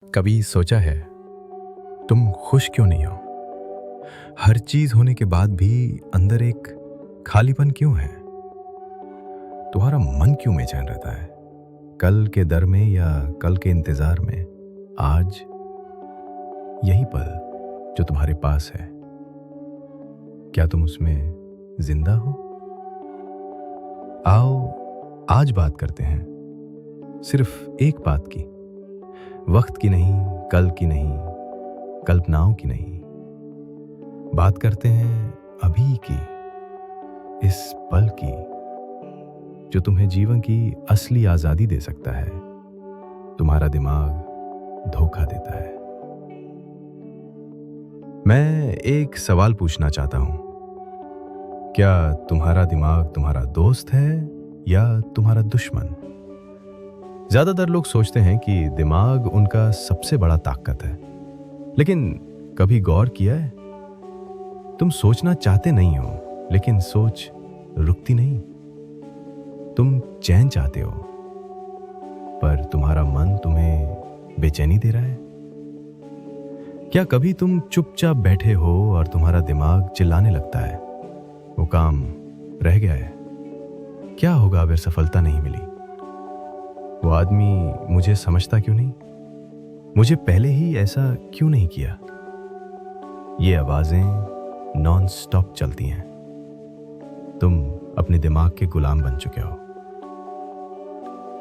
कभी सोचा है तुम खुश क्यों नहीं हो? हर चीज होने के बाद भी अंदर एक खालीपन क्यों है? तुम्हारा मन क्यों बेचैन रहता है? कल के डर में या कल के इंतजार में? आज यही पल जो तुम्हारे पास है, क्या तुम उसमें जिंदा हो? आओ आज बात करते हैं सिर्फ एक बात की, वक्त की नहीं, कल की नहीं, कल्पनाओं की नहीं। बात करते हैं अभी की, इस पल की जो तुम्हें जीवन की असली आजादी दे सकता है। तुम्हारा दिमाग धोखा देता है। मैं एक सवाल पूछना चाहता हूं, क्या तुम्हारा दिमाग तुम्हारा दोस्त है या तुम्हारा दुश्मन? ज्यादातर लोग सोचते हैं कि दिमाग उनका सबसे बड़ा ताकत है, लेकिन कभी गौर किया है? तुम सोचना चाहते नहीं हो, लेकिन सोच रुकती नहीं। तुम चैन चाहते हो, पर तुम्हारा मन तुम्हें बेचैनी दे रहा है। क्या कभी तुम चुपचाप बैठे हो और तुम्हारा दिमाग चिल्लाने लगता है, वो काम रह गया है, क्या होगा अगर सफलता नहीं मिली? वो आदमी मुझे समझता क्यों नहीं? मुझे पहले ही ऐसा क्यों नहीं किया? ये आवाजें नॉन स्टॉप चलती हैं। तुम अपने दिमाग के गुलाम बन चुके हो।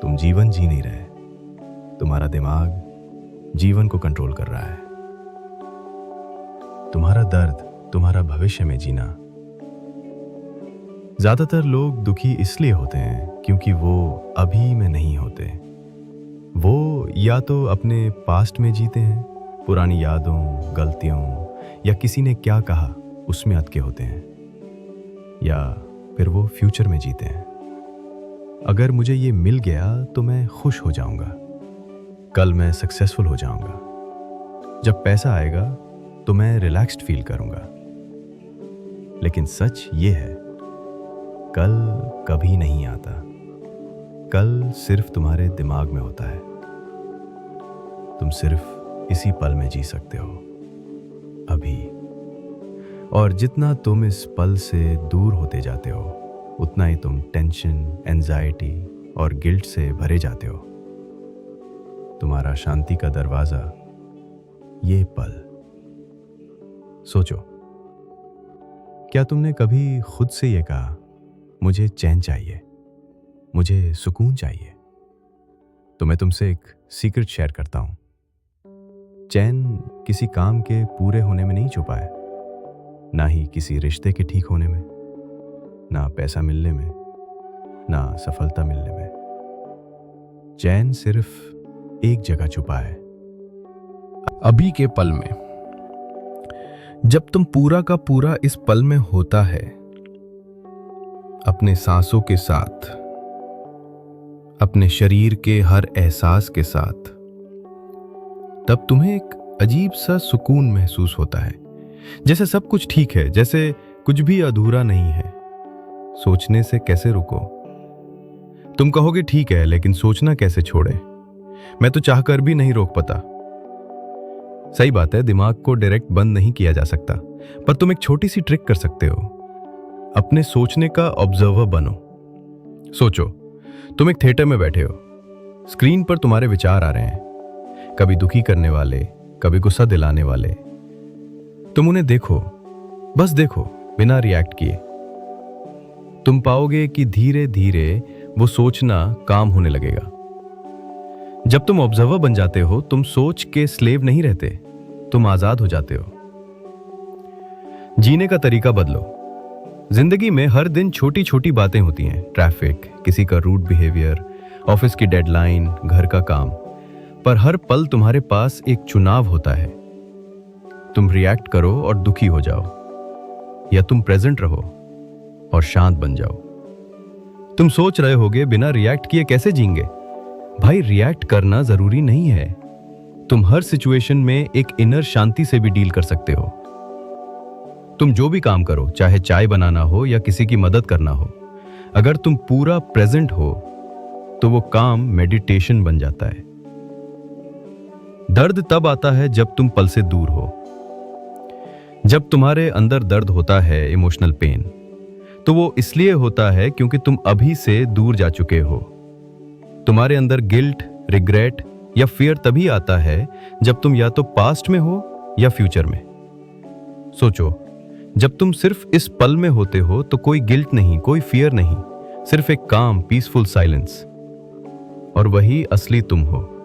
तुम जीवन जी नहीं रहे, तुम्हारा दिमाग जीवन को कंट्रोल कर रहा है। तुम्हारा दर्द तुम्हारा भविष्य में जीना। ज्यादातर लोग दुखी इसलिए होते हैं क्योंकि वो अभी में नहीं होते। वो या तो अपने पास्ट में जीते हैं, पुरानी यादों, गलतियों या किसी ने क्या कहा उसमें अटके होते हैं, या फिर वो फ्यूचर में जीते हैं। अगर मुझे ये मिल गया तो मैं खुश हो जाऊंगा, कल मैं सक्सेसफुल हो जाऊंगा, जब पैसा आएगा तो मैं रिलैक्स्ड फील करूंगा। लेकिन सच ये है, कल कभी नहीं आता। कल सिर्फ तुम्हारे दिमाग में होता है। तुम सिर्फ इसी पल में जी सकते हो, अभी। और जितना तुम इस पल से दूर होते जाते हो, उतना ही तुम टेंशन, एंजाइटी और गिल्ट से भरे जाते हो। तुम्हारा शांति का दरवाजा ये पल। सोचो, क्या तुमने कभी खुद से ये कहा, मुझे चैन चाहिए, मुझे सुकून चाहिए? तो मैं तुमसे एक सीक्रेट शेयर करता हूं। चैन किसी काम के पूरे होने में नहीं छुपा है, ना ही किसी रिश्ते के ठीक होने में, ना पैसा मिलने में, ना सफलता मिलने में। चैन सिर्फ एक जगह छुपा है, अभी के पल में। जब तुम पूरा का पूरा इस पल में होता है, अपने सांसों के साथ, अपने शरीर के हर एहसास के साथ, तब तुम्हें एक अजीब सा सुकून महसूस होता है। जैसे सब कुछ ठीक है, जैसे कुछ भी अधूरा नहीं है। सोचने से कैसे रुको? तुम कहोगे ठीक है, लेकिन सोचना कैसे छोड़े? मैं तो चाहकर भी नहीं रोक पाता। सही बात है, दिमाग को डायरेक्ट बंद नहीं किया जा सकता, पर तुम एक छोटी सी ट्रिक कर सकते हो। अपने सोचने का ऑब्जर्वर बनो। सोचो, तुम एक थिएटर में बैठे हो, स्क्रीन पर तुम्हारे विचार आ रहे हैं, कभी दुखी करने वाले, कभी गुस्सा दिलाने वाले। तुम उन्हें देखो, बस देखो, बिना रिएक्ट किए। तुम पाओगे कि धीरे धीरे वो सोचना काम होने लगेगा। जब तुम ऑब्जर्वर बन जाते हो, तुम सोच के स्लेव नहीं रहते, तुम आजाद हो जाते हो। जीने का तरीका बदलो। जिंदगी में हर दिन छोटी छोटी बातें होती हैं, ट्रैफिक, किसी का रूड बिहेवियर, ऑफिस की डेडलाइन, घर का काम, पर हर पल तुम्हारे पास एक चुनाव होता है। तुम रिएक्ट करो और दुखी हो जाओ, या तुम प्रेजेंट रहो और शांत बन जाओ। तुम सोच रहे होगे, बिना रिएक्ट किए कैसे जीएंगे? भाई, रिएक्ट करना जरूरी नहीं है। तुम हर सिचुएशन में एक इनर शांति से भी डील कर सकते हो। तुम जो भी काम करो, चाहे चाय बनाना हो या किसी की मदद करना हो, अगर तुम पूरा प्रेजेंट हो तो वो काम मेडिटेशन बन जाता है। दर्द तब आता है जब तुम पल से दूर हो। जब तुम्हारे अंदर दर्द होता है, इमोशनल पेन, तो वो इसलिए होता है क्योंकि तुम अभी से दूर जा चुके हो। तुम्हारे अंदर गिल्ट, रिग्रेट या फियर तभी आता है जब तुम या तो पास्ट में हो या फ्यूचर में। सोचो, जब तुम सिर्फ इस पल में होते हो तो कोई गिल्ट नहीं, कोई फियर नहीं, सिर्फ एक काम, पीसफुल साइलेंस। और वही असली तुम हो।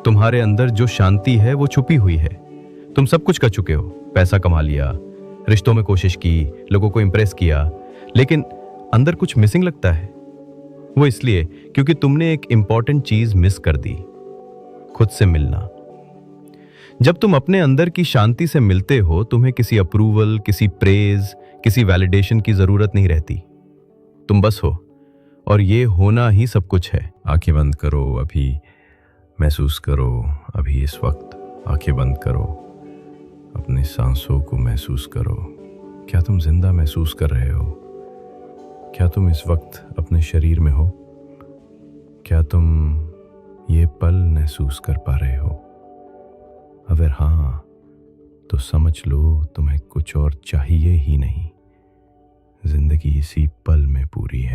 तुम्हारे अंदर जो शांति है वो छुपी हुई है। तुम सब कुछ कर चुके हो, पैसा कमा लिया, रिश्तों में कोशिश की, लोगों को इंप्रेस किया, लेकिन अंदर कुछ मिसिंग लगता है। वो इसलिए क्योंकि तुमने एक इंपॉर्टेंट चीज मिस कर दी, खुद से मिलना। जब तुम अपने अंदर की शांति से मिलते हो, तुम्हें किसी अप्रूवल, किसी प्रेज, किसी वैलिडेशन की जरूरत नहीं रहती। तुम बस हो, और ये होना ही सब कुछ है। आंखें बंद करो, अभी महसूस करो, अभी इस वक्त आंखें बंद करो, अपनी सांसों को महसूस करो। क्या तुम जिंदा महसूस कर रहे हो? क्या तुम इस वक्त अपने शरीर में हो? क्या तुम ये पल महसूस कर पा रहे हो? अगर हाँ, तो समझ लो तुम्हें कुछ और चाहिए ही नहीं। जिंदगी इसी पल में पूरी है।